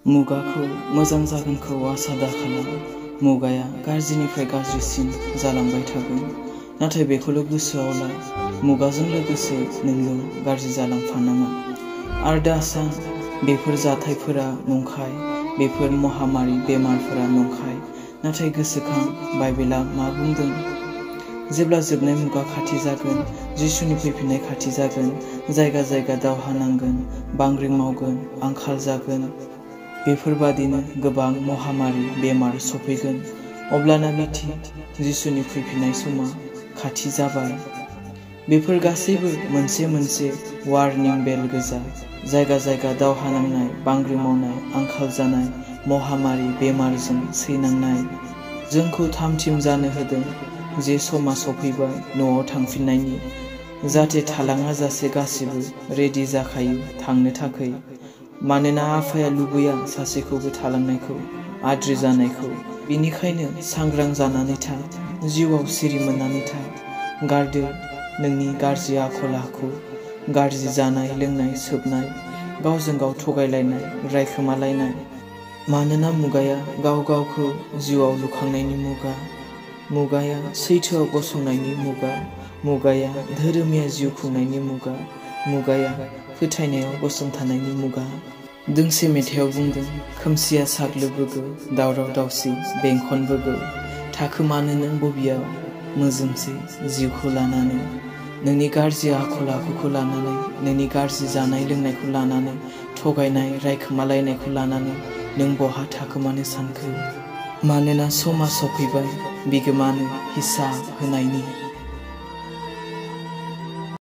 मुगाखौ मोजां जागोनखौ आसा दाखालाम। मुगाया गाज्रिनिफ्राय गाज्रिसिन जालांबाय थागोन, नाथाय बेखौल' गोसोआव ला, मुगाजों लोगोसे नोंबो गाज्रि जालांफानाङा। आरो दा सान, बेफोर जाथायफोरा नंखाय, बेफोर महामारि बेमारफोरा नंखाय, नाथाय गोसोखां बाइबेला मा बुंदों? जेब्ला जोबनाय मुगा खाथि जागोन, जिसुनि फैफिननाय खाथि जागोन, जायगा जायगा दावहा नांगोन, बांग्रिं मावगोन, आंखाल जागोन, बेफोरबादिनो गोबां महामारि बेमार सफैगोन। अब्लाना मिथि, जिसुनि फैफिननाय समा खाथि जाबाय। बेफोर गासैबो मोनसे मोनसे वार्निं बेल गोजा। जायगा जायगा दावहा नांनाय, बांग्रिं मावनाय, आंखाल जानाय, महामारि बेमारजों सैनांनाय जोंखौ थामथिम जानो होदों जे समा सफैबाय न'आव थांफिननायनि, जाहाथे थालाङा जासे गासिबो रेडि जाखायो थांनो थाखै। मानोना आफाया लुबैया सासेखौबो थालांनायखौ, आद्रि जानायखौ। बेनिखायनो सांग्रां जानानै था, जिउआव सिरि मोननानै था। गारदो नोंनि गाज्रि आखल आखु, गाज्रि जानाय लोंनाय सोबनाय, गावजों गाव थगायलायनाय, रायखोमालायनाय। मानोना मुगाया गाव गावखौ जिउआव लुखांनायनि मुगा, मुगाया सैथोआव गसंनायनि मुगा, मुगाया धोरोमिया जिउ खुंनायनि मुगा, मुगाया फोथायनायाव गसंथानायनि मुगा। दोंसे मेथाइयाव बुंदों, खोमसिया साग्लोबबोगौ, दावराव दावसि बेंखनबोगौ, थाखोमानो नों बबेयाव मोजोमसै जिउखौ लानानै। नोंनि गाज्रि आखल आखुखौ लानानै, नोंनि गाज्रि जानाय लोंनायखौ लानानै, थगायनाय रायखोमालायनायखौ लानानै नों बहा थाखोमानो सानखो? मानोना समा सफैबाय बिगोमानो हिसाब होनायनि।